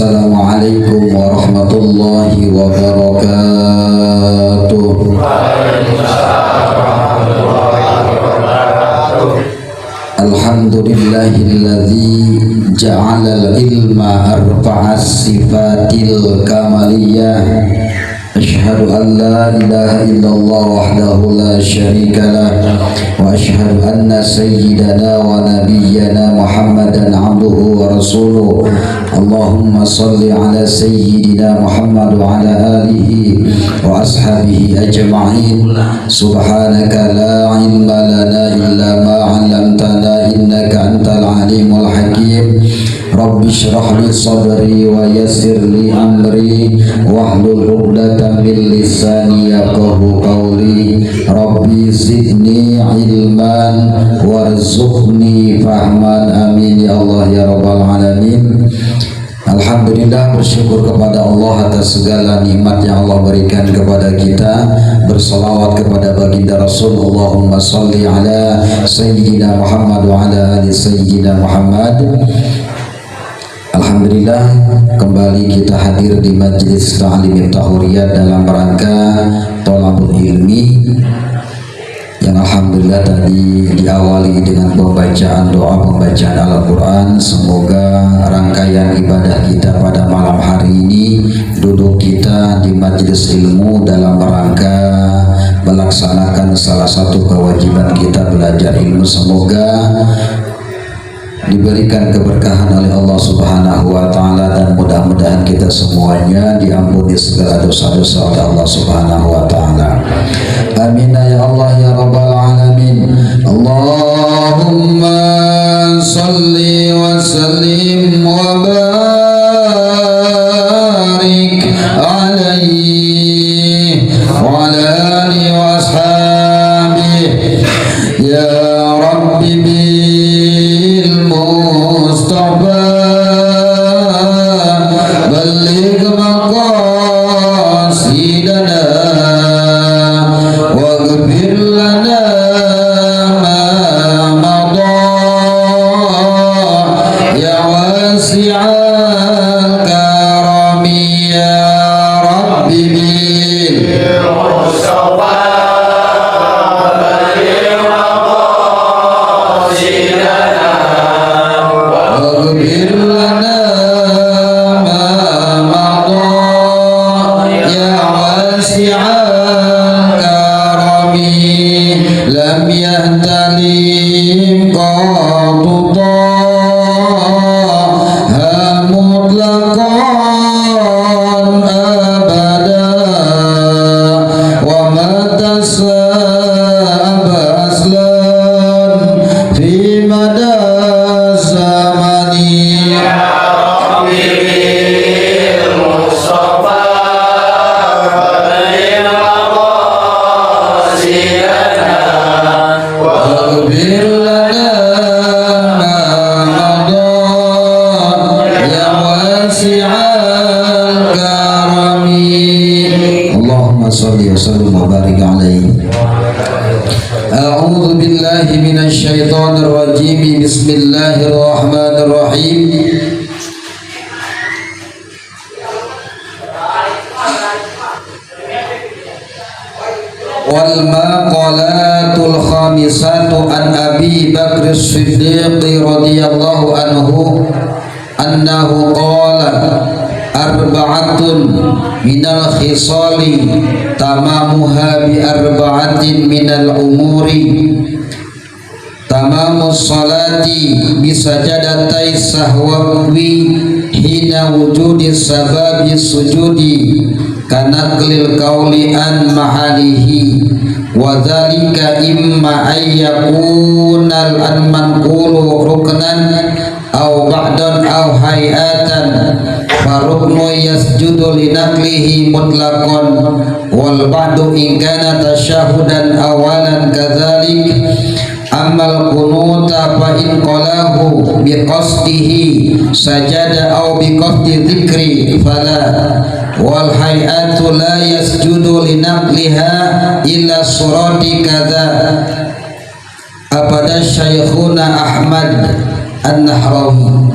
Assalamualaikum warahmatullahi wabarakatuh. Alhamdulillahilladzi ja'alal ilma arba'as sifatil kamaliyah. Asyhadu an la ilaha illallah wahdahu la syarika lah wa asyhadu anna sayyidana wa nabiyyana Muhammadan abduhu wa rasuluh. Allahumma salli ala sayyidina Muhammad wa ala alihi wa ashabihi ajma'in. Subhanaka la ilma lana illa ma 'allamtana innaka antal alimul hakim. Rabbi shrah li sadri wa yassir li amri wahlul 'uqdatam min lisani yafqahu qawli. Rabbi zidni ilman warzuqni fahman, amin ya Allah ya rabbal alamin. Alhamdulillah, bersyukur kepada Allah atas segala nikmat yang Allah berikan kepada kita. Bersalawat kepada baginda Rasul. Allahumma salli ala sayyidina Muhammad wa ala ali sayyidina Muhammad. Alhamdulillah, kembali kita hadir di Majelis Ta'lim Tahuriyah dalam rangka Thalabul Ilmi, yang alhamdulillah tadi diawali dengan pembacaan doa, pembacaan Al-Quran. Semoga rangkaian ibadah kita pada malam hari ini, duduk kita di majelis ilmu dalam rangka melaksanakan salah satu kewajiban kita, belajar ilmu, semoga diberikan keberkahan oleh Allah Subhanahu wa Ta'ala, dan mudah-mudahan kita semuanya diampuni segala dosa-dosa oleh Allah Subhanahu wa Ta'ala. Amin ya Allah ya rabbal alamin. Allahumma salli wa sallim wa barik alaihi wa ala alihi wa ashabihi ya rabbi Bismillahirrahmanirrahim. Wal maqalatul khamisatu an Abi Bakr As-Siddiq radhiyallahu anhu annahu qala arba'atun minal khisali tamamuha bi arba'atin minal umuri tamamus salati bisajadatai sahwawi hina wujudi sababi sujudi kanaklil qawli an mahalihi wa dhalika imma ayyakunal an manqulu ruknan aw ba'dan aw hayatan faruknu yasjudu linaklihi mutlaqan wal ba'du in kana tasyahudan awalan kadzalik. Amal kunuta fa in qalahu biqasdihi sajada aw biqasdi dzikri fala wal hayatu la yasjudu linaqliha illa surati kadza. Apada Syekhuna Ahmad An-Nahrawi.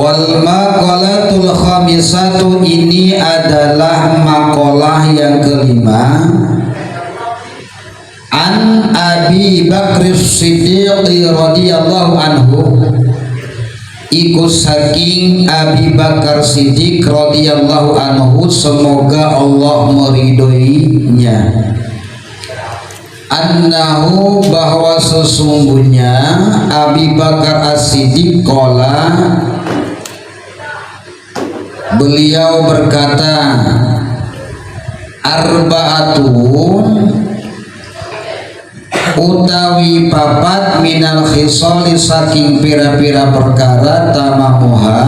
Wal maqalatul khamisatu, ini adalah maqalah yang kelima. An Abi Bakr Siddiq radhiyallahu anhu, iku saking Abi Bakar Siddiq radhiyallahu anhu, semoga Allah meridhoinya. Annahu, bahwa sesungguhnya Abi Bakar As-Siddiq qala, beliau berkata, arba'atun, utawi papat, minal khisali, saking pira-pira perkara, tamamuha,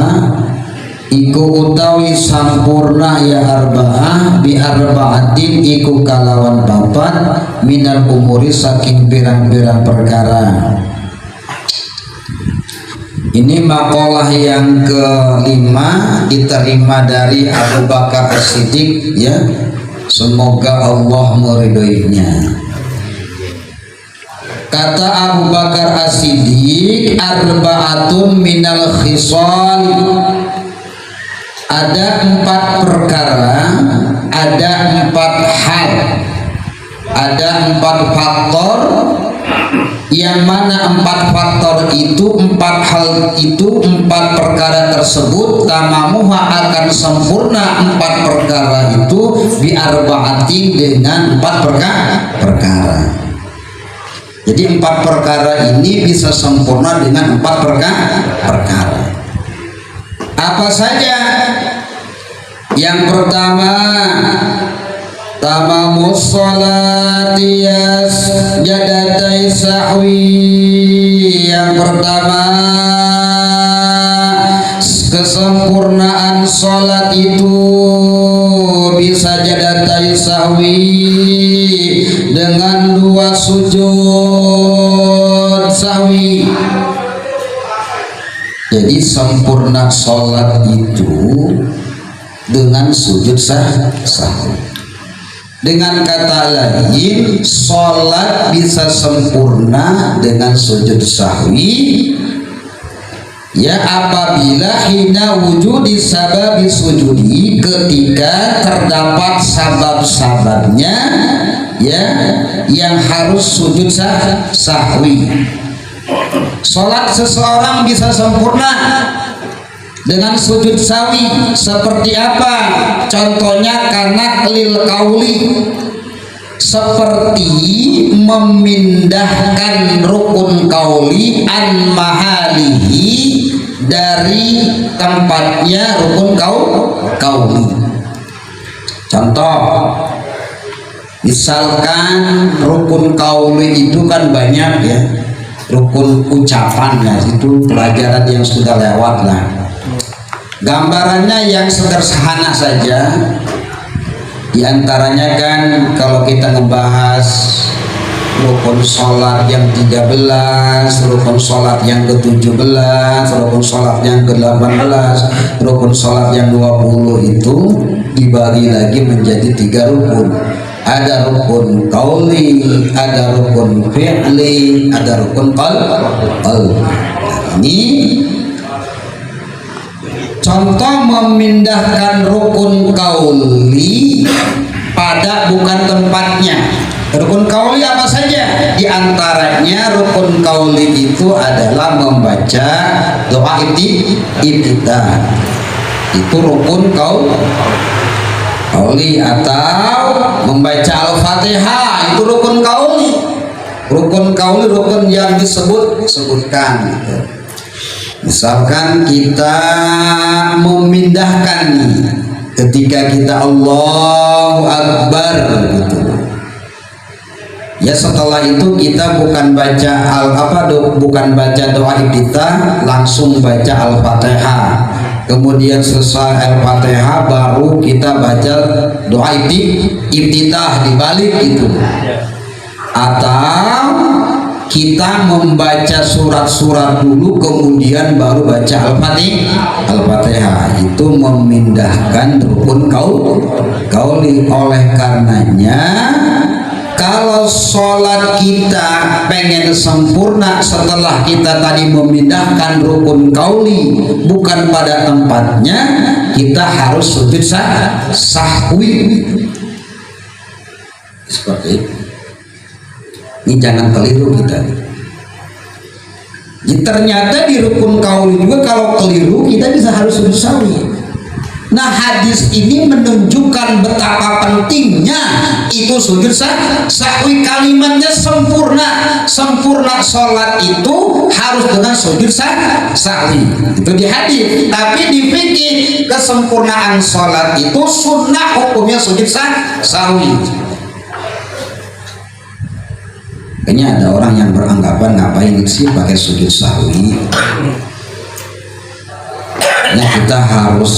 iku utawi sampurna ya arba'ah, bi arba'atin, iku kalawan papat, minal umuri, saking pirang-pirang perkara. Ini maqalah yang kelima, diterima dari Abu Bakar As-Siddiq, ya, semoga Allah meridhoinya. Kata Abu Bakar As-Siddiq, arba'atun minal khisal, ada 4 perkara, ada 4 hal, ada 4 faktor, yang mana 4 faktor itu, 4 hal itu, 4 perkara tersebut, tamamuha, akan sempurna 4 perkara itu, bi arba'atin, dengan 4 perkara. Jadi 4 perkara ini bisa sempurna dengan 4 perkara. Apa saja? Yang pertama, tamamus sholati jadatai sahwi. Yang pertama, kesempurnaan sholat itu bisa jadatai sahwi, dengan 2 sujud sahwi. Jadi sempurna sholat itu dengan sujud sahwi. Dengan kata lain, sholat bisa sempurna dengan sujud sahwi, ya, apabila hina wujudi sababi sujudi, ketika terdapat sabab-sababnya, ya, yang harus sujud sahwi. Sholat seseorang bisa sempurna dengan sujud sahwi. Seperti apa? Contohnya karena lil kauli, seperti memindahkan rukun kauli an mahalihi, dari tempatnya rukun kauli. Contoh, misalkan rukun kauli itu kan banyak, ya, rukun ucapan, ya, itu pelajaran yang sudah lewat lah. Gambarannya yang sederhana saja, diantaranya kan kalau kita ngebahas rukun sholat yang 13, rukun sholat yang ke-17, rukun sholat yang ke-18, rukun sholat yang 20, itu dibagi lagi menjadi 3 rukun. Ada rukun qauli, ada rukun fi'li, ada rukun qalbi. Ini contoh memindahkan rukun qauli pada bukan tempatnya. Rukun qauli apa saja? Di antaranya rukun qauli itu adalah membaca doa iftitah. Itu rukun qauli, atau membaca Al-Fatihah, itu rukun qauli. Rukun qauli, rukun yang disebutkan, gitu. Misalkan kita memindahkan ketika kita Allahu Akbar, gitu. Ya, setelah itu kita bukan baca bukan baca doa iftitah, langsung baca Al-Fatihah. Kemudian selesai Al-Fatihah baru kita baca doa iftitah dibalik itu. Atau kita membaca surat-surat dulu kemudian baru baca Al-Fatihah. Itu memindahkan rukun qauli. Oleh karenanya kalau sholat kita pengen sempurna setelah kita tadi memindahkan rukun kauli bukan pada tempatnya, kita harus sujud sahwi. Seperti itu. Ini jangan keliru kita. Jadi ternyata di rukun kauli juga kalau keliru kita bisa harus sujud sahwi. Nah, hadis ini menunjukkan betapa pentingnya itu sujud sahwi. Kalimatnya sempurna. Sempurna sholat itu harus dengan sujud sahwi. Itu di hadis. Tapi di fikih kesempurnaan sholat itu sunnah, hukumnya sujud sahwi. Kayaknya ada orang yang beranggapan ngapain sih pakai sujud sahwi. Nah, kita harus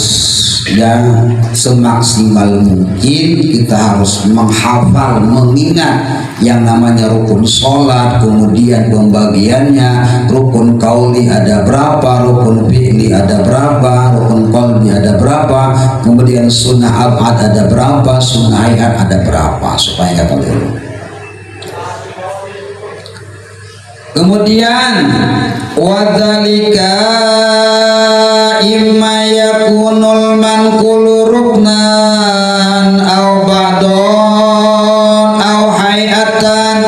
semaksimal mungkin kita harus menghafal, mengingat yang namanya rukun sholat, kemudian pembagiannya, rukun kauli ada berapa, rukun fi'li ada berapa, rukun qalbi ada berapa, kemudian sunnah abad ada berapa, sunnah hayat ada berapa, supaya nggak keliru. Kemudian wadzalika imma yakunul manqulu ruknan aw ba'don aw hayatan.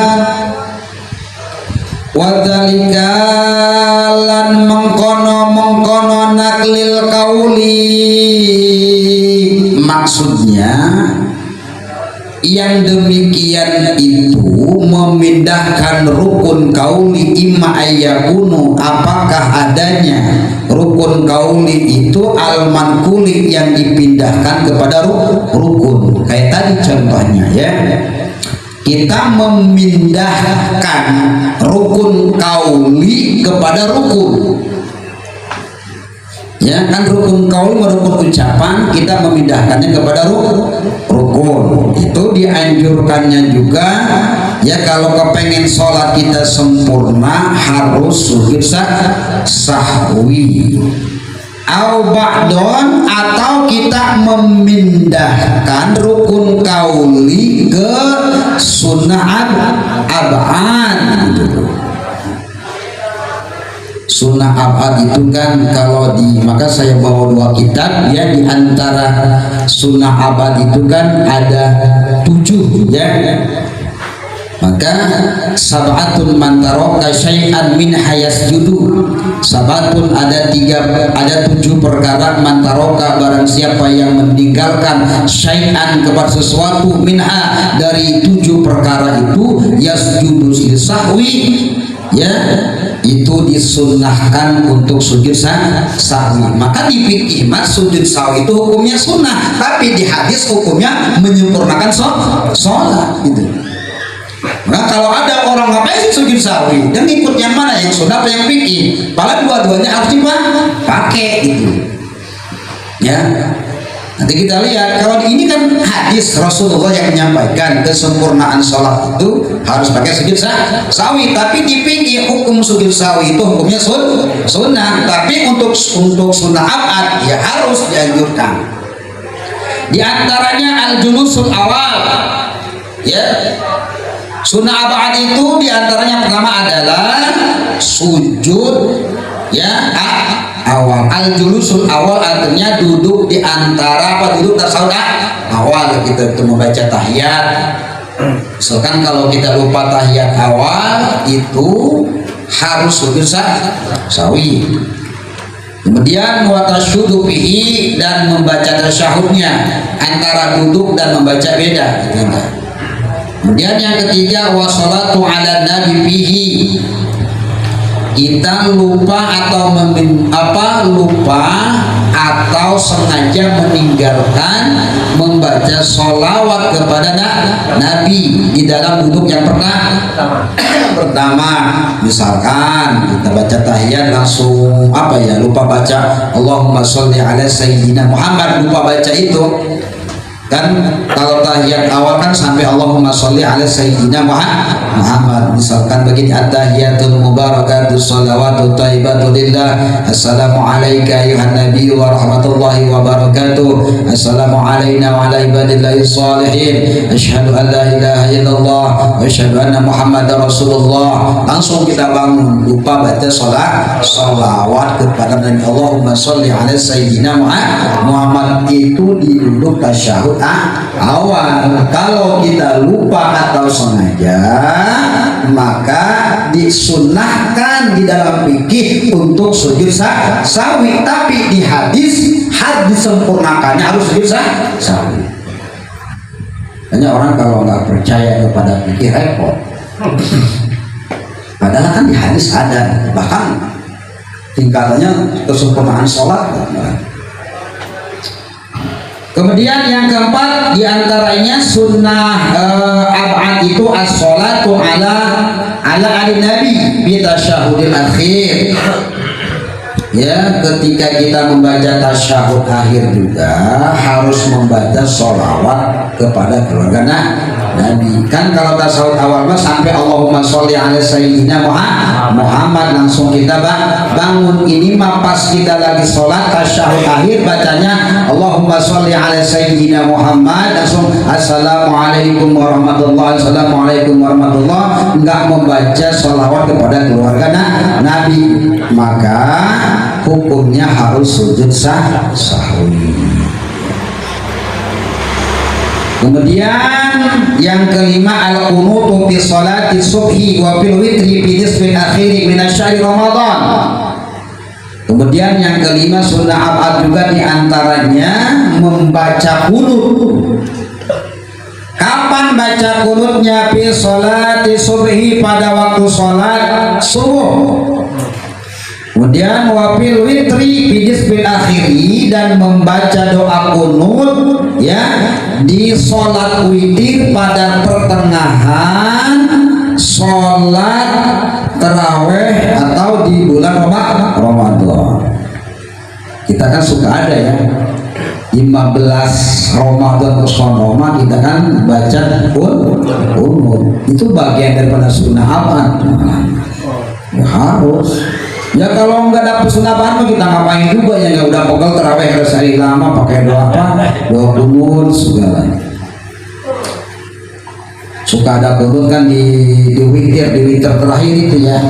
Wadzalika lan mengkono naklil kauli, maksudnya yang demikian itu memindahkan rukun kauli imma ayyakunu, apakah adanya rukun kauli itu al-manquli yang dipindahkan kepada rukun. Kayak tadi contohnya ya, kita memindahkan rukun kauli kepada rukun. Ya kan, rukun kaul rukun ucapan, kita memindahkannya kepada rukun. Itu dianjurkannya juga ya, kalau kepengen sholat kita sempurna harus sujud sahwi. Au ba'don, atau kita memindahkan rukun kauli ke sunnah ab'ad gitu. Sunnah abad itu kan kalau maka saya bawa dua kitab ya, di antara sunnah abad itu kan ada 7 ya. Maka sabatun mantaroka syai'an min hayasjudu. Sabatun ada 7 perkara mantaroka, barang siapa yang meninggalkan syai'an kepada sesuatu minha dari 7 perkara itu yasjudu sahwi ya, itu disunnahkan untuk sujud sahwi. Maka di fikih sujud sahwi itu hukumnya sunnah, tapi di hadis hukumnya menyempurnakan sholat gitu. Nah, kalau ada orang ngapain sih sujud sahwi, dan ikut yang mana, yang sunnah apa yang fikih? Padahal dua-duanya harus dipakai gitu ya. Nanti kita lihat, kalau ini kan hadis Rasulullah yang menyampaikan kesempurnaan sholat itu harus pakai sujud sahwi. Tapi di fikih hukum sujud sahwi itu hukumnya sunnah, tapi untuk sunnah abad ya harus dianjurkan. Di antaranya al-julusul awal ya. Sunnah abad itu di antaranya pertama adalah sujud ya awal. Al-julusul awal artinya duduk di antara duduk tasawuf awal kita itu membaca tahiyat. Misalkan kalau kita lupa tahiyat awal itu harus sujud sahwi. Kemudian watasyudu bihi, dan membaca tasyahudnya, antara duduk dan membaca beda gitu. Kemudian yang ketiga wassalatu ala nabi fihi, kita lupa atau sengaja meninggalkan membaca sholawat kepada Nabi di dalam duduk yang pertama. Misalkan kita baca tahiyat langsung lupa baca Allahumma sholli ala sayyidina Muhammad, lupa baca itu Kan kalau tahiyat awal kan sampai Allahumma sholli ala sayyidina Muhammad. Misalkan begini, at-tahiyatul mubarakatus shalawatut thayyibatu lillah, assalamu alayka ayuhan nabiy wa rahmatullahi wa barakatuh, assalamu alayna wa ala ibadillahis shalihin, asyhadu an la ilaha illallah wa asyhadu anna muhammadar rasulullah. Langsung kita bangun, lupa baca sholawat kepada Nabi. Allahumma sholli ala sayyidina Muhammad. Itu di duduk tasyahud awal. Kalau kita lupa atau sengaja, maka disunahkan di dalam fikih untuk sujud sahwi. Tapi di hadis disempurnakannya harus sujud sahwi. Hanya orang kalau nggak percaya kepada fikih repot. Padahal kan di hadis ada, bahkan tingkatannya kesempurnaan sholat. Kemudian yang keempat diantaranya sunnah ab'ad itu as-sholatu ala ali nabi bi tasyahudil akhir. Ya, ketika kita membaca tasyahud akhir juga harus membaca sholawat kepada keluarga Nabi. Kan kalau tasyahud awal mah sampai Allahumma sholli ala sayyidina Muhammad langsung kita bangun. Ini mah pas kita lagi sholat tasyahud akhir bacanya Allahumma sholli ala sayyidina Muhammad, langsung assalamualaikum warahmatullahi wabarakatuh, enggak membaca sholawat kepada keluarga Nabi, maka hukumnya harus sujud sahwi. Kemudian yang kelima al-qunutu fi sholati subhi wa fil witri fi nisfil akhir min asy-syahr Ramadan. Kemudian yang kelima sunnah ab'ad juga diantaranya membaca qunut. Kapan baca qunutnya? Fi sholati subhi, pada waktu sholat subuh. Kemudian wafil witri bidis bil akhiri, dan membaca doa qunut ya di sholat witir pada pertengahan sholat taraweh atau di bulan Ramadan. Kita kan suka ada ya 15 Ramadan Roma kita kan baca qunut. Itu bagian daripada sunnah apa? Ya, harus. Ya kalau nggak dapet sunnah apa kita ngapain juga ya, nggak udah pokok terawih harus hari lama pakai doa apa, doa qunut segala. Suka ada qunut kan di witir terakhir itu ya.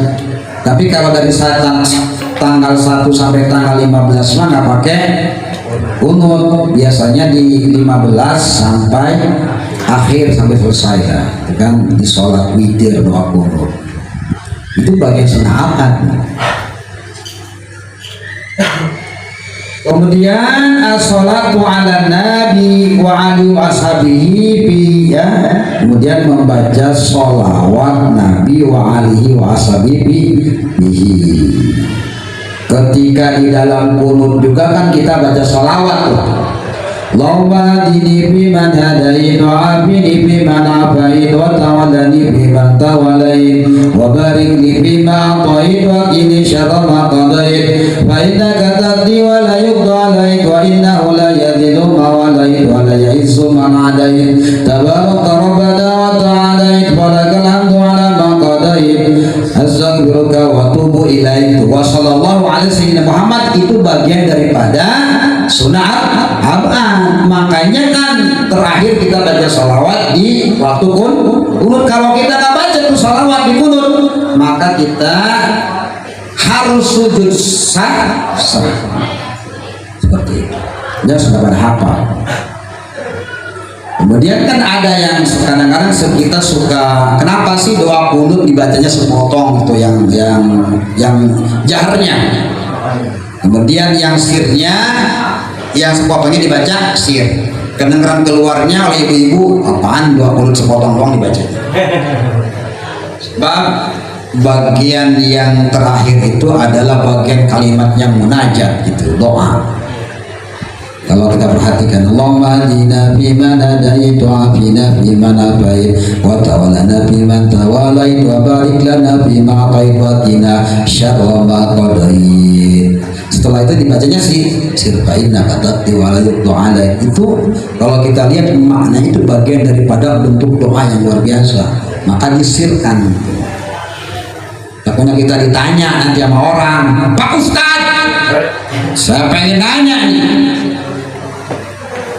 Tapi kalau dari saat tanggal 1 sampai tanggal 15 mah nggak pakai qunut, biasanya di 15 sampai akhir sampai selesai ya, kan di sholat witir doa qunut. Itu bagian sunnah akad. Kemudian as-sholatu ala nabi wa ali wa ashabihi ya. Kemudian membaca sholawat nabi wa alihi wa ashabihi. Ketika di dalam qunut juga kan kita baca sholawat tuh. Allahumma hadini biman hadait wa afini biman afait wa tawallani biman tawallait wa barik li bima a'tait wa qini syarra ma qadait fa innaka taqdi wa la yuqda alaik wa innahu la yadhillu ma walait wa la ya'izzu man adait tabaraka rabbana wa ta'alait wa lakal hamdu ala ma qadait astaghfiruka wa atubu ilaik wa sallallahu alaihi sayyidina Muhammad. Itu bagian daripada sunnah ab'ad. Makanya kan terakhir kita baca sholawat di waktu qunut. Kalau kita nggak baca tuh sholawat di qunut, maka kita harus sujud seperti itu. Dia sudah pada hafal. Kemudian kan ada yang kadang-kadang kita suka, kenapa sih doa qunut dibacanya sepotong gitu, yang jaharnya. Kemudian yang sirnya, yang sepotongnya dibaca sir. Kedengeran keluarnya oleh ibu-ibu, apaan doa qunut sepotong doang dibaca. Sebab bagian yang terakhir itu adalah bagian kalimatnya munajat gitu, doa. Kalau kita perhatikan, Allahumma hadina fiman hadait wa afina fiman afait wa tawallana fiman tawallait wa barik lana fima a'tait wa qina syarra ma qadait. setelah itu dibacanya sirfainna kata diwalayut doa. Itu kalau kita lihat maknanya itu bagian daripada bentuk doa yang luar biasa, maka disirkan. Takutnya kita ditanya nanti sama orang, Pak Ustad, saya pengen nanya nih,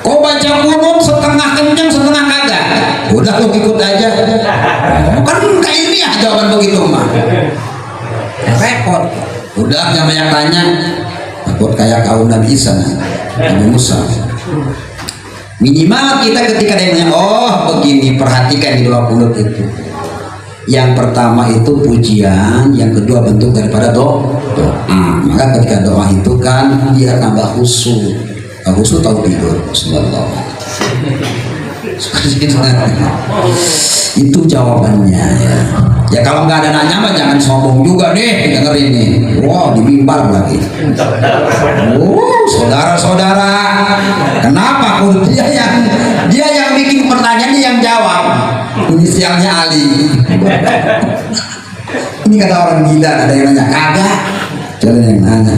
kok baca kunut setengah kencang setengah kagak? Udah lu ikut aja, kan kayak ini ya jawaban begitu mah repot. Udah jangan banyak tanya, takut kayak kaum Nabi Isa, Nabi Musa. Minimal kita ketika dia nanya, oh begini, perhatikan di doa kunut itu. Yang pertama itu pujian, yang kedua bentuk daripada doa. Maka ketika doa itu kan dia tambah khusyuk. Khusyuk tahu tidur. Subhanallah. Itu jawabannya ya. Ya kalau nggak ada nanya mah jangan sombong juga deh dengerin ini. Wow, di mimbar lagi. Saudara-saudara, kenapa dia yang bikin pertanyaan, dia yang jawab. Inisialnya Ali. Ini kata orang gila, ada yang nanya kagak, jangan yang nanya.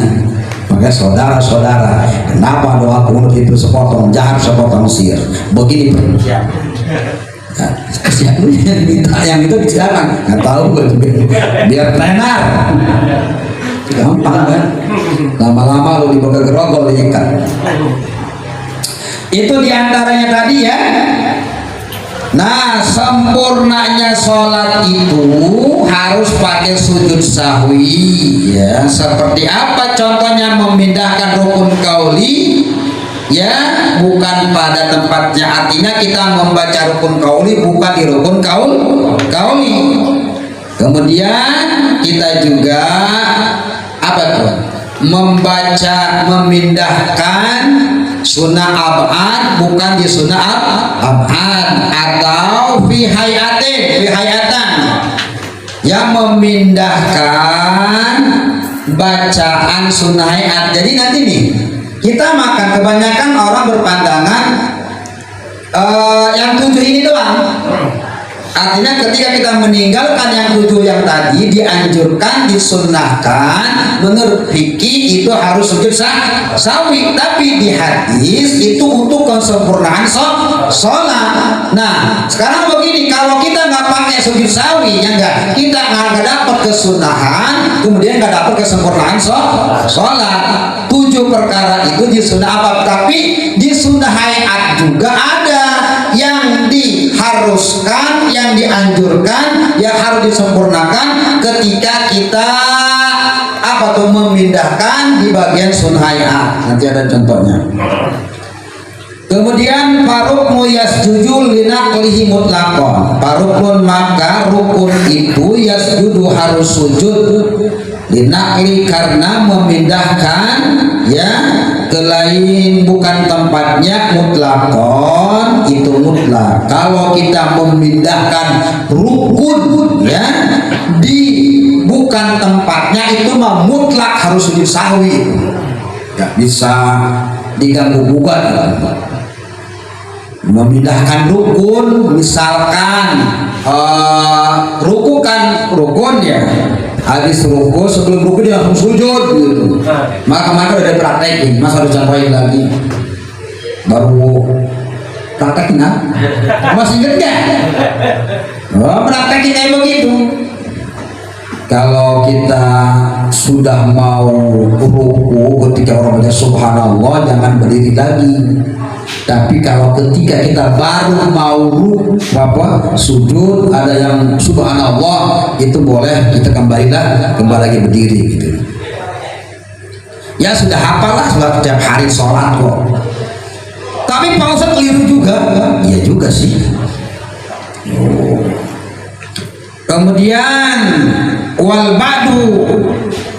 Maka saudara-saudara, kenapa doa kunut itu sepotong jahat sepotong sir? Begini siapa yang minta yang itu siapa? Nggak tahu gue juga. Biar tenar, gampang kan? Lama-lama lo dibawa gerogol diikat. Itu diantaranya tadi ya. Nah, sempurnanya sholat itu harus pakai sujud sahwi ya. Seperti apa contohnya? Memindahkan rukun qauli ya, bukan pada tempatnya. Artinya kita membaca rukun qauli bukan di rukun qauli. Kemudian kita juga apa tuh? Memindahkan sunnah ab'ad bukan di sunnah ab'ad, atau fi hayatan yang memindahkan bacaan sunnah hayat. Jadi nanti nih kita makan, kebanyakan orang berpandangan yang 7 ini doang. Artinya ketika kita meninggalkan yang 7 yang tadi, dianjurkan, disunnahkan menurut fikih itu harus sujud sahwi. Tapi di hadis itu untuk kesempurnaan sholat. Nah sekarang begini, kalau kita nggak pakai sujud sahwi, ya enggak, kita nggak dapat kesunahan, kemudian nggak dapat kesempurnaan sholat. 7 perkara itu disunnah apa? Tapi di sunnah hayat juga ada yang diharuskan, yang dianjurkan, yang harus disempurnakan ketika kita apa tuh memindahkan di bagian sunnah hayat. Nanti ada contohnya. Kemudian farukmu yasjudu linaqlihi mutlaqan. Farukun, maka rukun itu yasjudu harus sujud linaqli karena memindahkan ya ke lain bukan tempatnya, mutlaqan itu mutlak. Kalau kita memindahkan rukun ya di bukan tempatnya, itu mah mutlak harus sujud sahwi. Gak bisa diganggu gugat. Memindahkan rukun, misalkan ruku kan rukun ya, habis ruku, sebelum ruku dia langsung sujud gitu. Maka udah praktekin, masa harus campain lagi baru praktekin ah? Masih inget gak? Oh, praktekin kayak begitu. Kalau kita sudah mau ruku, ketika orang baca subhanallah jangan berdiri lagi. Tapi kalau ketika kita baru mau sujud, ada yang subhanallah, itu boleh kita kembali lagi berdiri gitu. Ya sudah hafalah sholat tiap hari sholat kok. Tapi Pak Ustadz keliru juga. Iya juga sih. Kemudian wal ba'du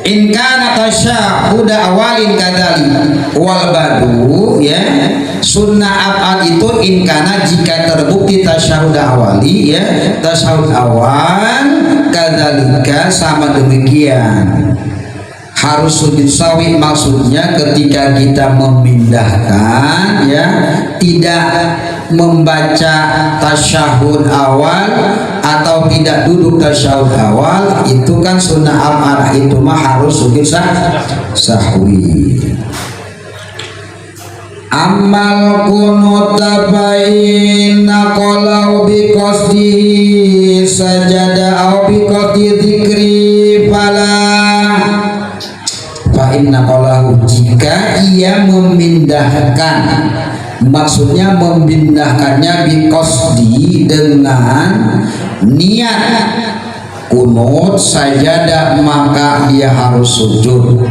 in kana tasyahhud awalin kadzalik. Wal ba'du ya, sunnah abad itu in kana jika terbukti tasyahhud awali ya, tasyahhud awal kadzalika sama demikian. Harus sujud sahwi maksudnya ketika kita memindahkan ya, tidak membaca tasyahud awal atau tidak duduk tasyahud awal itu kan sunnah amarah, itu mah harus sujud sahwi. Amal kunut tabaina qalau bi qasdihi sajada au bi qasdi dzikri fala fa inna qalahu, jika ia memindahkan, maksudnya memindahkannya bi qasdi dengan niat kunut sajada, maka dia harus sujud.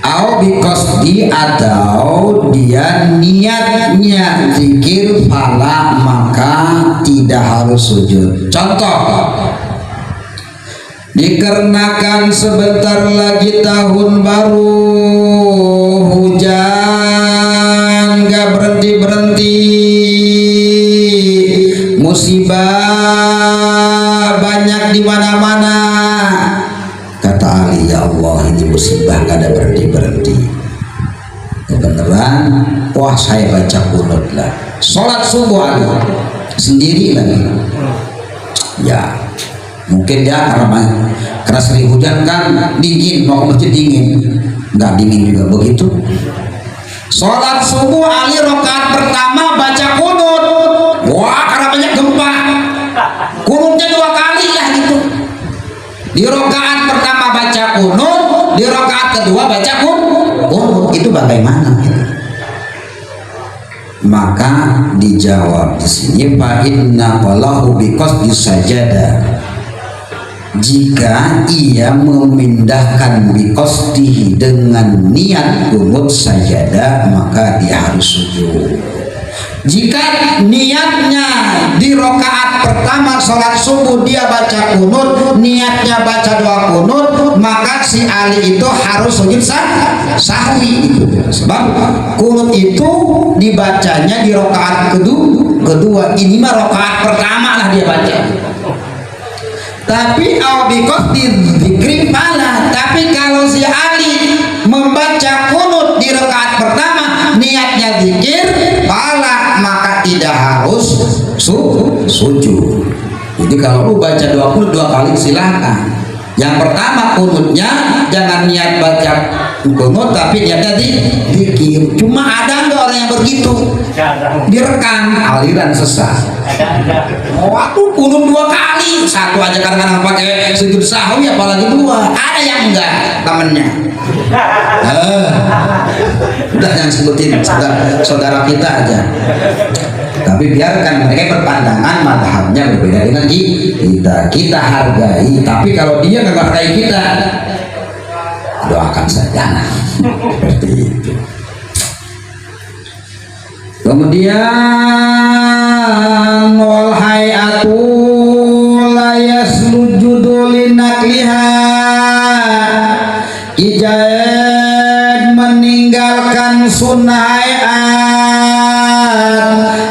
Au biqasdi, atau dia niatnya zikir fala, maka tidak harus sujud. Contoh, dikarenakan sebentar lagi tahun baru, hujan gak berhenti-berhenti, musibah banyak di mana-mana. Kata Ali, ya Allah, ini musibah gak ada berhenti-berhenti. Kebenaran, wah saya baca kunut lah. Sholat subuh Ali sendiri lagi. Ya, mungkin ya karena sering hujan kan dingin, mau ke masjid dingin, nggak dingin juga begitu. Sholat subuh Ali rakaat pertama baca kunut. Wah, karena banyak gempa, kunutnya 2 kali lah gitu. Di rakaat pertama baca kunut, di rakaat kedua baca kunut. Itu bagaimana? Maka dijawab di sini, fa inna qalahu bi qasdi sajada, jika ia memindahkan bi qasdihi dengan niat kunut sajada, maka dia harus sujud. Jika niatnya di rakaat pertama sholat subuh dia baca kunut, niatnya baca 2 kunut, maka si Ali itu harus sujud sahwi. Sebab kunut itu dibacanya di rakaat kedua. Ini mah rakaat pertama lah dia baca. Tapi awbikos di dzikri pala. Tapi kalau si Ali membaca kunut di rakaat pertama, niatnya zikir pala, maka tidak harus sujud. Jadi kalau lu baca 2 kunut 2 kali silahkan. Yang pertama kunutnya jangan niat baca kunut, tapi niatnya zikir. Cuma ada nggak orang yang begitu? Direkam, aliran sesat. Waktu kunut 2 kali, 1 aja kadang-kadang pakai sujud sahwi, apalagi 2. Ada yang enggak temennya. Udah jangan sebutin saudara kita aja. Tapi biarkan mereka berpandangan madhabnya berbeda dengan kita hargai. Tapi kalau dia nggak hargai kita, doakan saja. Seperti itu. Kemudian wal hayatu la yaslujudu linakliha, ijazah meninggalkan sunnah hayat.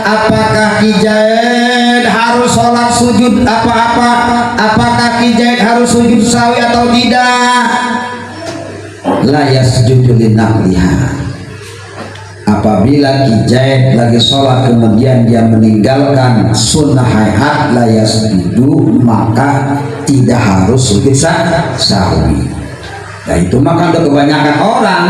Apakah kijahid harus sholat sujud apa-apa? Apakah kijahid harus sujud sawi atau tidak? La yasjudu linakliha. Apabila kijahid lagi sholat kemudian dia meninggalkan sunnah hayat, la yasjudu, maka tidak harus sujud sawi. Nah itu maka udah kebanyakan orang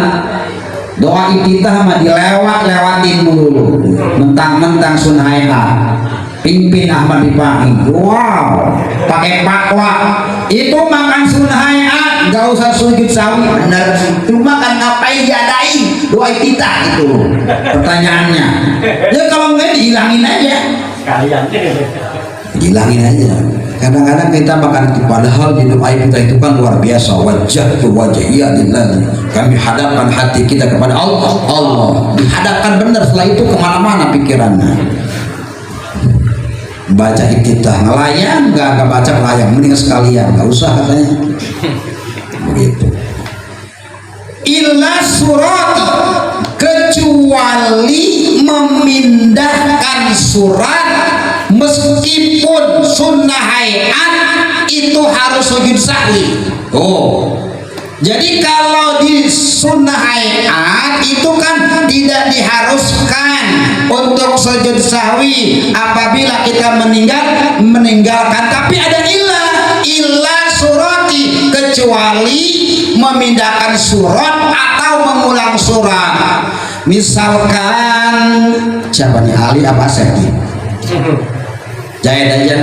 doa iftitah mah dilewat-lewatin dulu, mentang-mentang sunnah hayat. Pimpin Ahmad Rifa'i, wow, pakai fatwa itu makan sunnah hayat, nggak usah sujud sawi. Benar, cuma kan ngapain diadain doa iftitah itu? Pertanyaannya, ya kalau nggak dihilangin aja. Hilangin aja. Kadang-kadang kita makan itu, padahal di doa kita itu kan luar biasa. Wajah tu wajahiyah lillah, kami hadapkan hati kita kepada Allah. Dihadapkan benar, setelah itu kemana-mana pikirannya. Baca iftitah ngelayang, nggak baca ngelayang, mending sekalian, nggak usah katanya. Begitu. Illa surat, kecuali memindahkan surat, meskipun sunnah hayat itu harus sujud sahwi. Oh, Jadi kalau di sunnah hayat itu kan tidak diharuskan untuk sujud sahwi apabila kita meninggalkan, tapi ada ilah surati, kecuali memindahkan surat atau mengulang surat. Misalkan siapa nih, Ali apa Asep nih? Jahit aja.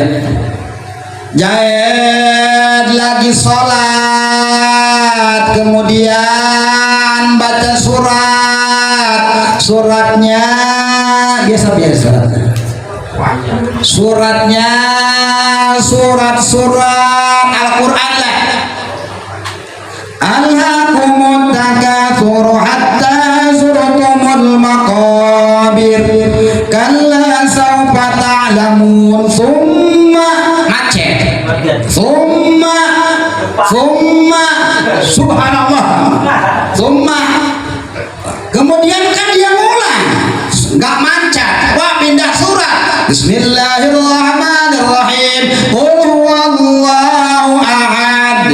Jahit lagi sholat, kemudian baca suratnya biasa surat Al-Quran lah. Alhaakumut takatsur hatta zurtumul maqabir kalla sawfa ta'lamun thumma subhanallah kemudian kan dia ngulang, nggak mancat, wah pindah surat. Bismillahirrahmanirrahim, qul huwallahu ahad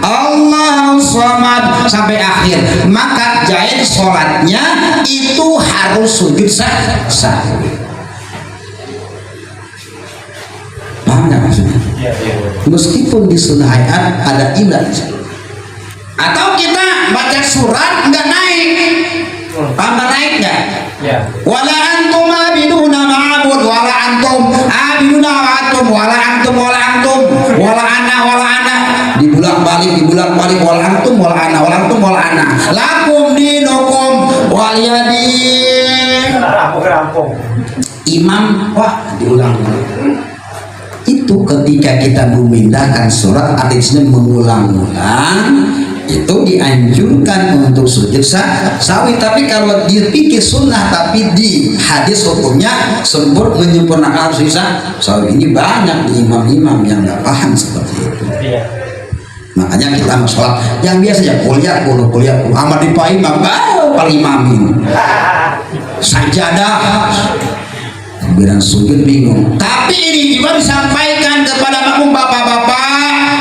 Allahu samad sampai akhir. Maka jahit sholatnya itu harus sujud sahwi. Paham nggak maksudnya? Meskipun di sunnah hayat ada ilah. Atau kita baca surat nggak naik, tambah naik nggak? Wala antum abiduna ma'abud, wala antum abiduna ma'atum, wala antum wala ana, dibulang balik wala antum wala ana, lakum dinukum waliyadin. Imam wah diulang. Itu ketika kita memindahkan surat, artinya mengulang-ulang, itu dianjurkan untuk sujud sahwi. Tapi kalau dipikir sunnah tapi di hadis hukumnya menyempurnakan sujud sahwi, ini banyak di imam-imam yang nggak paham seperti itu. Makanya kita mau sholat yang biasa ya kuliah amat di Pak Imam paling imamin sajadah bilang sujud bingung. Tapi ini juga disampaikan kepada makmum, bapak-bapak,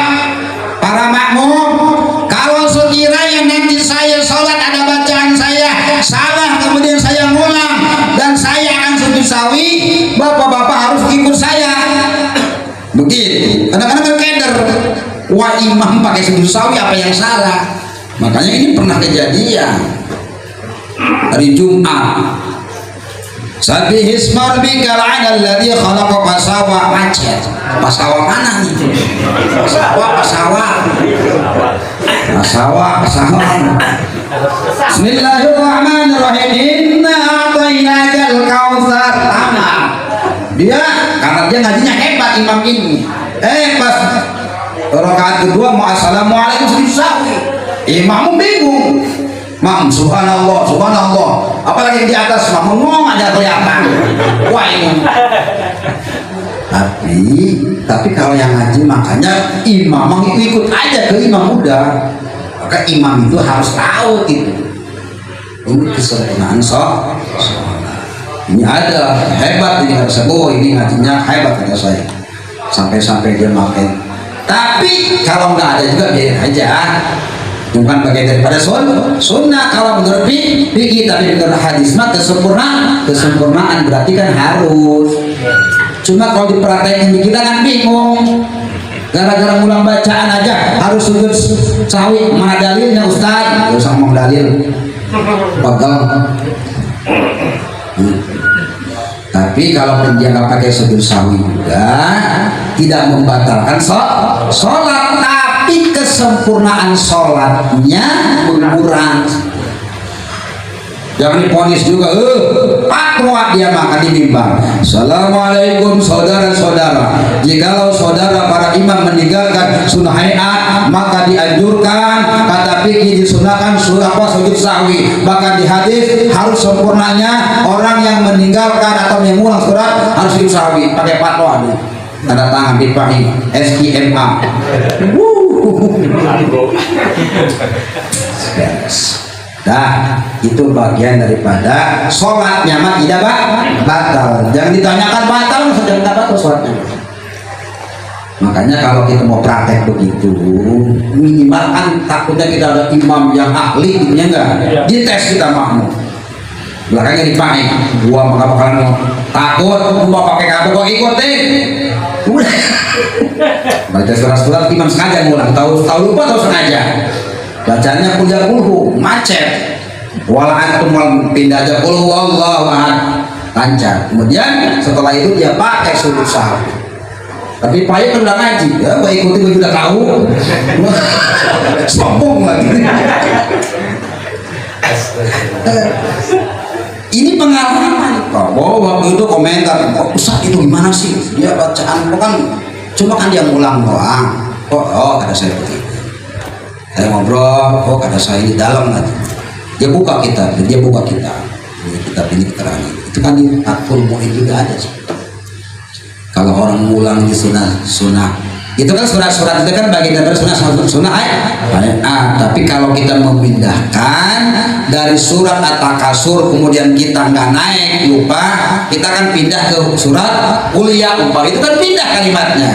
para makmum, kalau sekiranya nanti saya sholat ada bacaan saya salah, kemudian saya ngulang dan saya akan sujud sahwi, bapak-bapak harus ikut saya. Begitu. Kadang-kadang keder, wah imam pakai sujud sahwi apa yang salah? Makanya ini pernah kejadian hari Jumat. Sabbihisma rabbikal a'la alladzi khalaqa fasawwa. Macet. Pasawah mana nih? Pasawah. Bismillahirrahmanirrahim. Inna a'tainakal kautsar. Tamat. Dia karena dia ngajinya hebat imam ini. Pas rakaat kedua mau assalamualaikum sujud sahwi. Imam bingung. Mam, subhanallah, apalagi di atas ngomong aja kelihatan. Wah ini. Tapi kalau yang ngaji makanya imam ikut aja ke imam udah. Maka imam itu harus tahu itu. Ini kesempurnaan sholat. Ini ada hebat ini harus. Oh ini ngajinya hebat kata saya. Sampai dia makin. Tapi kalau nggak ada juga biarin aja. Bukan bagian daripada sunnah kalau menurut fikih, tapi menurut hadis mah kesempurnaan berarti kan harus. Cuma kalau dipraktekin di kita kan bingung, gara-gara ngulang bacaan aja harus sujud sahwi. Mana dalilnya Ustaz? Gak usah ngomong dalil, pegang. Tapi kalau dia nggak pakai sujud sahwi juga tidak membatalkan sholat, tapi kesempurnaan sholatnya berkurang. Jangan diponis juga, fatwa dia makan di mimbar. Assalamualaikum saudara-saudara. Jikalau saudara para imam meninggalkan sunnah hayat, maka dianjurkan, kata fikih disunahkan sujud sahwi. Bahkan di hadis harus sempurnanya orang yang meninggalkan atau mengulang surat harus sujud sahwi. Pakai fatwa nih, tanda tangan di Pak SKMA. Nah, itu bagian daripada sholatnya mah tidak batal. Jangan ditanyakan batal, sudah tidak batal sholatnya. Makanya kalau kita mau praktek begitu, minimal kan takutnya kita ada imam yang ahli, gitu ya enggak? Dites kita makmum. Belakangnya dipakai, gua maka bakalan takut, gua pakai kabel kok ikutin. Udah. Baca surat-surat imam sengaja ngulang, tahu lupa tahu sengaja. Bacanya kuliah kulhu, macet. Wala antum wal pindah aja kulhu wallahu ahad, lancar. Kemudian setelah itu dia pakai sujud sahwi. Tapi payah kan udah ngaji, ya gua ikuti gua juga tahu. Sombong lagi. Ini pengalaman. Oh, waktu itu komentar, oh Ustaz itu gimana sih? Dia bacaan kan cuma kan dia ngulang doang. Oh kata saya begitu. Saya ngobrol, oh kata saya ini dalam lagi. Dia buka kitab. Ini kitab ini keterangan. Itu kan di Fathul Mu'in juga ada sih. Kalau orang ngulang di sunnah, itu kan surat-surat itu kan bagian dari sunnah tapi kalau kita memindahkan dari surat At-Takasur kemudian kita nggak naik lupa, kita kan pindah ke surat Kuliah itu kan pindah kalimatnya.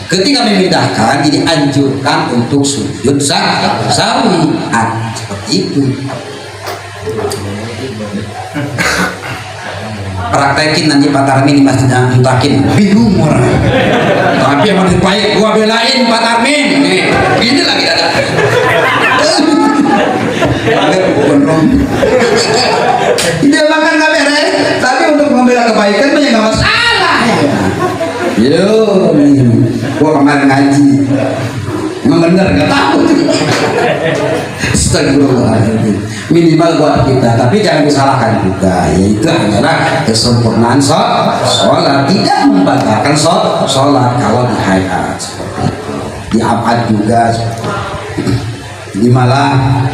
Ketika memindahkan ini anjurkan untuk sujud sahwi seperti itu. Praktekin nanti Pak Tarmin di masjid Antakin, bingung orang. Tapi yang lebih baik gua belain Pak Tarmin. Ini lagi ada. Dia makan nggak beres, tapi untuk membela kebaikan banyak nggak masalah. Yo, gua kemarin ngaji, emang bener nggak tahu. Astagfirullahaladzim. Minimal buat kita, tapi jangan disalahkan kita, yaitu adalah kesempurnaan sholat, tidak membatalkan sholat kalau di hayat seperti itu, di abad juga di malah.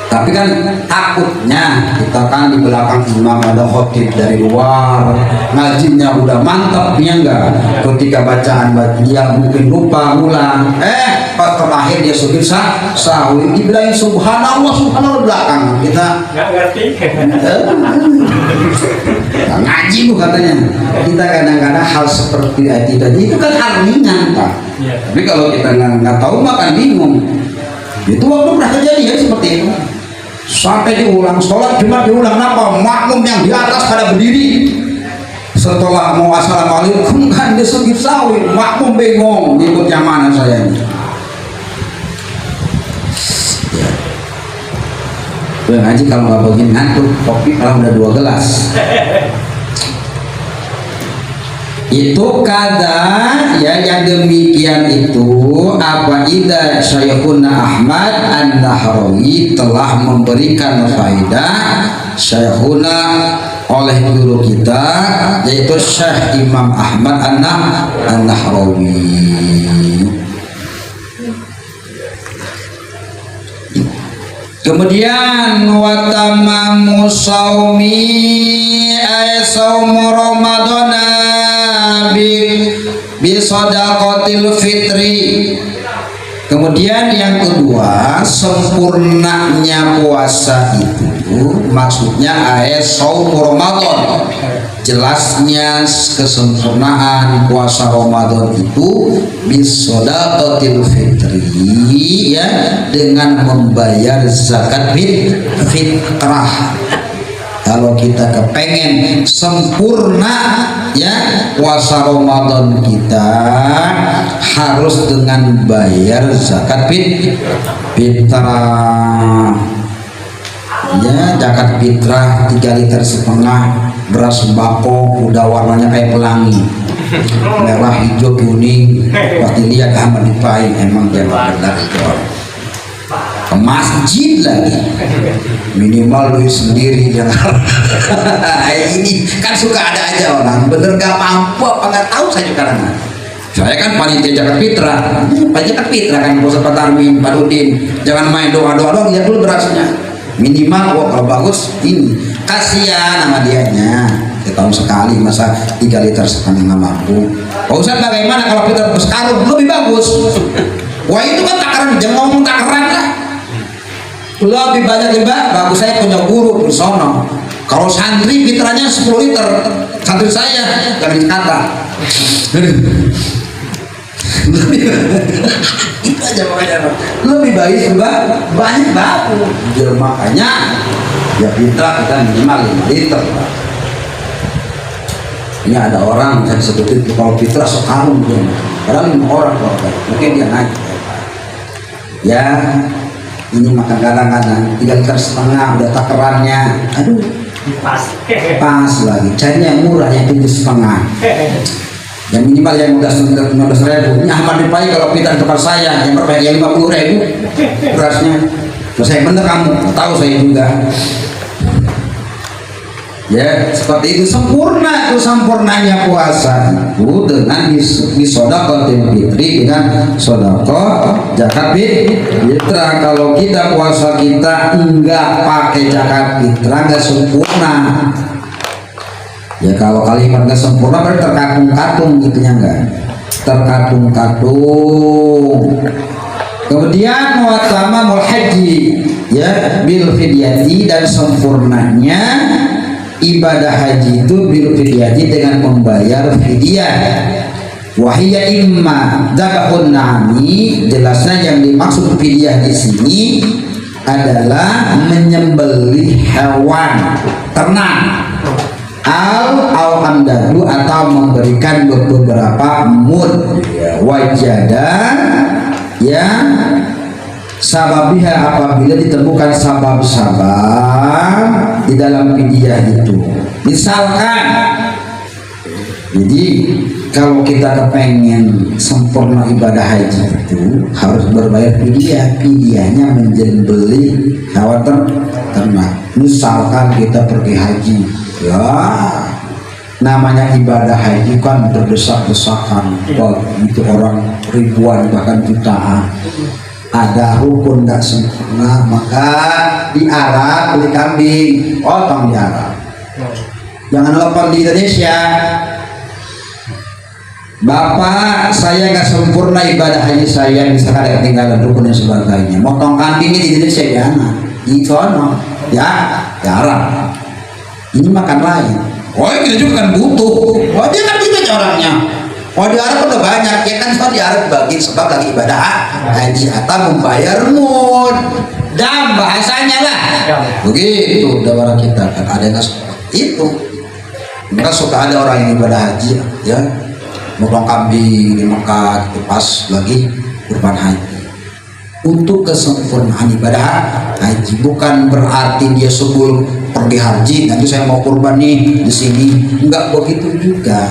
Tapi kan takutnya kita kan di belakang imam ada khotib dari luar, ngajinya udah mantapnya enggak, ketika bacaan dia mungkin lupa ulang, pas terakhir dia sujud sahwi dibilang subhanallah belakang kita nggak ngerti. Ngaji lu katanya. Kita kadang-kadang hal seperti itu tadi itu kan hal ringan Pak. Tapi kalau kita nggak tahu makan bingung. Itu waktu pernah kejadian seperti itu. Sampai diulang sholat cuma diulang apa? Makmum yang di atas pada berdiri. Setelah mau assalamualaikum kan dia sujud sahwi, makmum bingung ikut yang mana saya ini. Gue ngaji kalau nggak begini ngantuk, kopi kalau udah 2 gelas. Itu kada ya yang demikian itu apa ida Syekhuna Ahmad An-Nahrawi telah memberikan faedah Syekhuna oleh guru kita yaitu Syekh Imam Ahmad An-Nahrawi. Kemudian watamamu saumi ay saumu ramadana bi shadaqatil fitri. Kemudian yang kedua, sempurnanya puasa itu maksudnya ay saumu Ramadan. Jelasnya kesempurnaan puasa Ramadan itu bisadaqatil fitri, ya, dengan membayar zakat fitrah. Kalau kita kepengen sempurna ya puasa Ramadan kita harus dengan bayar zakat fitrah. Ya, zakat fitrah 3,5 liter beras sembako udah warnanya kayak pelangi, merah, hijau, kuning. Pasti lihat gambar dipain, emang dia benar itu. Ke masjid lagi minimal duit sendiri yang ini kan suka ada aja orang bener gak mampu apa nggak tahu saya juga kan. Saya kan panitia zakat fitrah, zakat fitrah kan Pak Tarmin, Pak Udin, jangan main doa-doa doang, lihat dulu berasnya minimal. Kalau bagus ini kasihan sama dianya, setahun sekali masa 3,5 liter nggak mampu. Pak Ustadz bagaimana kalau kita sekarang lebih bagus? Wah itu kan takaran, jangan ngomong takaran lah, lebih banyak lebih bagus. Saya punya guru di sono, kalau santri fitrahnya 10 liter, santri saya jangan dikata Itu aja makanya lebih baik banyak baku. Jadi makanya ya fitra kita minimal 5 liter. Ini ada orang saya sebutin kalau fitra sekarung dia, padahal 5 orang mungkin dia naik. Ya ini makan kadang-kadang 3,5 liter udah takarannya, aduh pas lagi cari yang murah yang 7,5, yang minimal yang udah 15.000. Ini Ahmad Ripai kalau fitra tempat saya yang berapa yang 50.000 berasnya. Terus saya bener kamu tahu saya juga. Ya seperti itu sempurna itu sempurnanya puasa itu dengan bisodaqatil fitri, dengan sedekah zakat fitrah. Kalau kita puasa kita enggak pakai zakat fitrah enggak sempurna. Ya kalau kalimat enggak sempurna berarti terkatung-katung gitunya, enggak terkatung-katung. Kemudian muatamamul haji ya bil fidyati, dan sempurnanya ibadah haji itu bil fidyati dengan membayar fidyah. Wahia imma dzabhun nami, jelasnya yang dimaksud fidyah di sini adalah menyembelih hewan ternak, al amdadu atau memberikan beberapa mud ya, wajadan ya sababiha, apabila ditemukan sabab-sabab di dalam fidyah itu. Misalkan, jadi kalau kita kepengen sempurna ibadah haji itu harus berbayar fidyah. Fidyahnya menjembelih hewan ternak. Misalkan kita pergi haji, ya namanya ibadah haji kan berdesak-desakan, itu orang ribuan bahkan jutaan. Ada rukun tidak sempurna, maka diarak beli kambing, potong diarak. Jangan lupa di Indonesia, Bapak saya nggak sempurna ibadah haji saya, misalkan ada ketinggalan rukun dan sebagainya, motong kambing di Indonesia jangan, itu ya diarak. Ini makan lain. Oh kita juga kan butuh, oh dia kan kita orangnya. Oh di Arab udah banyak ya kan, soal di Arab bagi sebab lagi ibadah haji atau membayar mud dan bahasanya lah begitu. Dawara kita kan ada yang itu, maka suka ada orang yang ibadah haji ya motong kambing di Mekah itu pas lagi kurban haji. Untuk kesempurnaan ibadah haji bukan berarti dia sebelum pergi haji nanti saya mau kurban nih di sini, enggak begitu juga.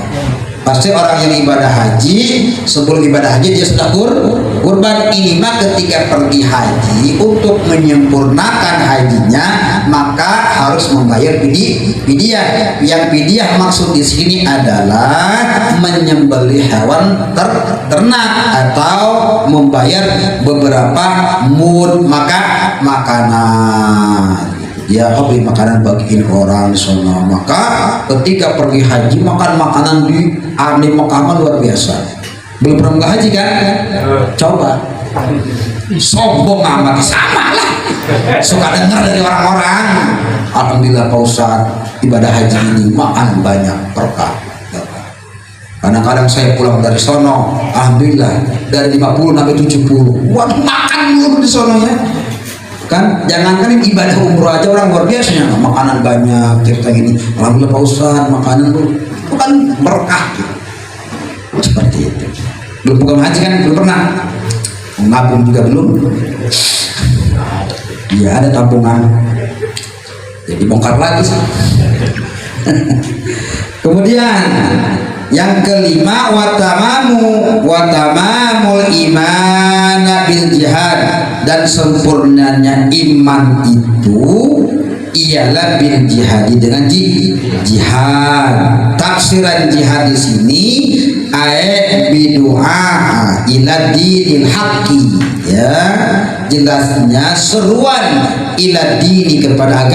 Pasti orang yang ibadah haji sebelum ibadah haji dia sudah kurban. Ini mah ketika pergi haji untuk menyempurnakan hajinya maka harus membayar fidyah. Yang fidyah maksud di sini adalah menyembelih hewan ternak atau membayar beberapa mud makanan. Dia beli makanan bagiin orang di sana. Maka ketika pergi haji makan makanan di Mekah luar biasa. Belum pernah haji kan? Coba. Sombong amat, sama lah. Suka dengar dari orang-orang. Alhamdulillah Pak Ustaz, ibadah haji ini makan banyak berkah. Kadang-kadang saya pulang dari sono, alhamdulillah dari 50 sampai 70. Waduh makan dulu di sono ya. Kan jangankan ibadah umroh aja orang luar biasanya makanan banyak cerita gini, alhamdulillah Pak Ustaz makanan tuh bukan berkah gitu. Seperti itu. Belum bukan haji kan, belum pernah nabung juga belum. Iya ada tabungan jadi bongkar lagi sih. Kemudian yang kelima watamamul iman bil jihad, dan sempurnanya iman itu ialah bil jihad, dengan jihad. Tafsiran jihad di sini ayat bidu'a ila dinil haqqi ya, jelasnya seruan ila dini kepada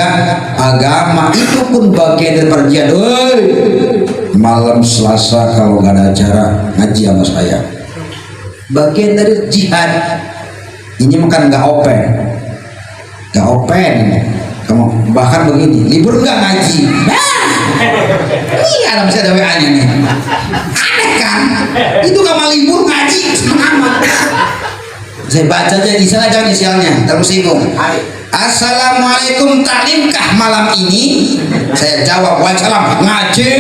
agama itu pun bagian dari perjihad. Malam Selasa kalau nggak ada acara ngaji sama saya, bagian dari jihad. Ini makan nggak open kamu bahkan begini libur nggak ngaji, Iya, masih ada WA-nya nih. Aneh kan? Itu kamu libur ngaji amat. Saya baca aja inisialnya, terus singgung. Assalamualaikum, taklimkah malam ini? Saya jawab, waalaikumsalam, ngaji.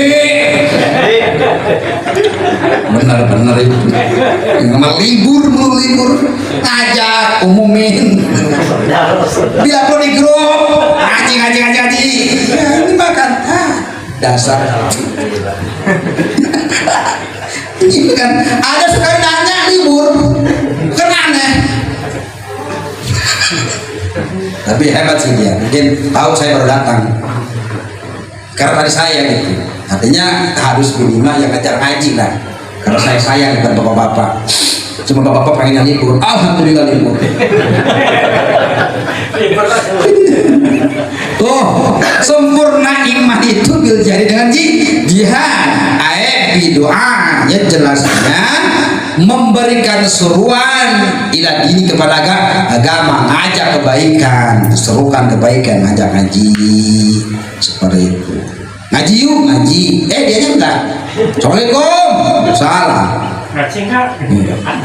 Bener-bener itu. Libur, ngajak, umumin. Bila perlu di grup, ngaji. Ya, ini makan. Dasar. Ini kan ada sekali nanya libur, kan aneh. Tapi hebat sih dia, mungkin tahu saya baru datang karena tadi saya gitu, artinya harus minimal yang ngajar ngaji lah, karena saya sayang bukan bapak-bapak, cuma bapak-bapak pengennya libur, alhamdulillah libur. Tuh, sempurna iman itu bil jadi dengan jihad, doa, ya jelasnya memberikan seruan ila dini kepada agama, ngajak kebaikan, serukan kebaikan, ngajak ngaji seperti itu. Ngaji yuk, ngaji. Dianya enggak. Assalamualaikum. Salah.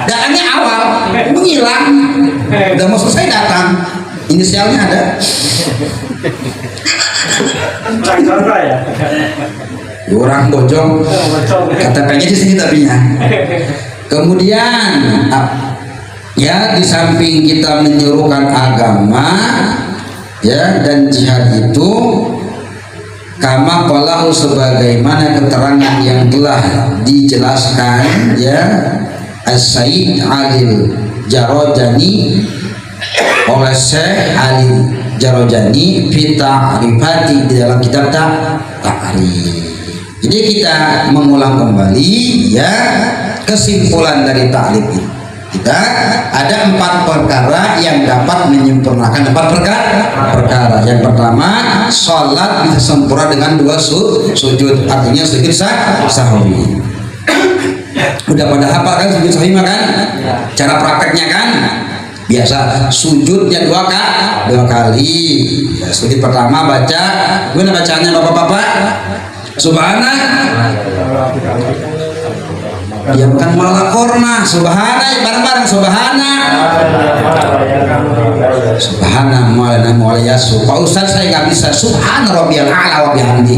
Datangnya awal, menghilang. Udah mau selesai datang. Inisialnya ada. Orang bojong, KTP-nya di sini tapinya. Kemudian ya, di samping kita menyerukan agama ya dan jihad itu kama qalahu, sebagaimana keterangan yang telah dijelaskan ya As-Sayyid Ali Jarojani oleh Syekh Ali Jarojani fi ta'rifati, di dalam kitab Ta'rif. Jadi kita mengulang kembali ya kesimpulan dari ta'rif ini. Kita ada 4 perkara yang dapat menyempurnakan 4 perkara. Yang pertama, sholat bisa sempurna dengan 2 sujud, artinya sujud sahwi. Udah pada hafal kan sujud sahwi kan? Cara prakteknya kan biasa sujudnya 2 kali. Ya, sujud pertama baca, gimana bacanya bapak-bapak? Subhana, ya bukan malah korma, subhana, bareng-bareng subhana, subhana mu'alayasu. Pak Ustaz saya nggak bisa subhana rabbiyal a'la wa bihamdi.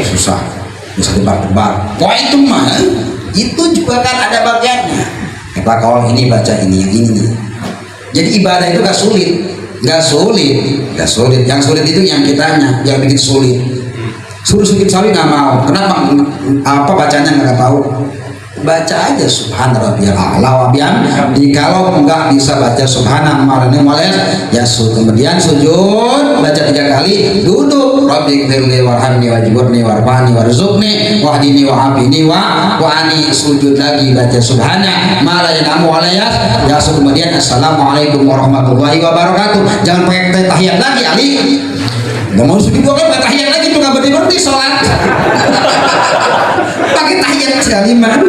Susah, bisa debat-debat. Pokoknya itu mah, itu juga kan ada bagiannya. Kata kalau ini baca ini, yang ini. Jadi ibadah itu nggak sulit. Yang sulit itu yang kitanya, yang bikin sulit. Suruh sujud sahwi nggak mau. Kenapa? Apa bacanya nggak tahu? Baca aja subhana rabbiyal a'la wa bihamdihi. Kalau nggak bisa baca subhana ya kemudian sujud, baca 3 kali, duduk. Rabbighfirli warhamni wajburni warfa'ni warzuqni wahdini wa'afini wa'ani, sujud lagi, baca subhana ma la yanamu wa la yasu. Kemudian assalamualaikum warahmatullahi wabarakatuh. Jangan pakai tahiyat lagi, Ali. Nggak mau sujud 2 kali, pakai tahiyat lagi tuh, nggak berhenti sholat. Pakai tahiyat sekali mah.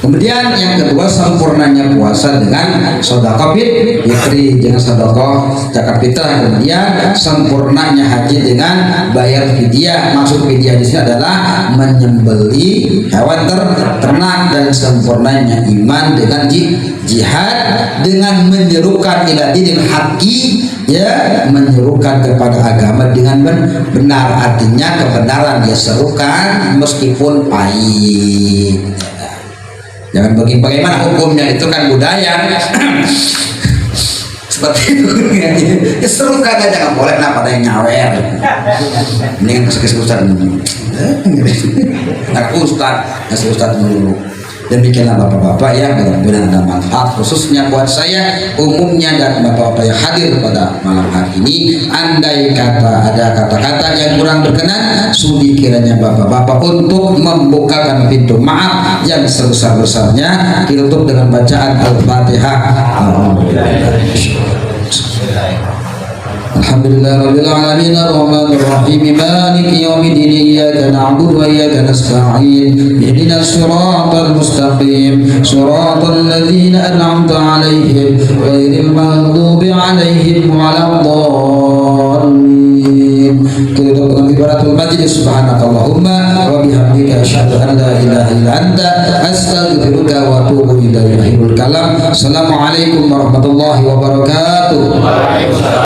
Kemudian yang kedua, sempurnanya puasa dengan sedekah fitri, jangan sedekah zakat fitrah. Kemudian sempurnanya haji dengan bayar fidyah. Maksud fidyah di sini adalah menyembeli hewan ternak. Dan sempurnanya iman dengan jihad, dengan menyerukan ila dinil haqqi, ya, menyerukan kepada agama dengan benar, artinya kebenaran dia serukan meskipun pahit. Jangan bagaimana hukumnya, itu kan budaya. Seperti itu ya, serukan aja, nggak boleh. Kenapa ada yang nyawer? Mendingan kasih ustaz ngasih ustaz dulu. Demikianlah bapak-bapak ya, mudah-mudahan ada manfaat khususnya buat saya, umumnya dan bapak-bapak yang hadir pada malam hari ini. Andai kata ada kata-kata yang kurang berkenan, sudi kiranya bapak-bapak untuk membukakan pintu maaf yang sebesar-besarnya. Kita tutup dengan bacaan Al-Fatihah. Alhamdulillahirabbil alamin arrahmanir rahim maliki yaumiddin iyyaka na'budu wa iyyaka nasta'in ihdinas siratal mustaqim siratal ladzina an'amta 'alaihim ghairil maghdubi 'alaihim waladdallin. majlis. Subhanakallahumma wa bihamdika asyhadu an la ilaha illa anta astaghfiruka wa atubu ilaik. Akhirul kalam. Assalamualaikum warahmatullahi wabarakatuh.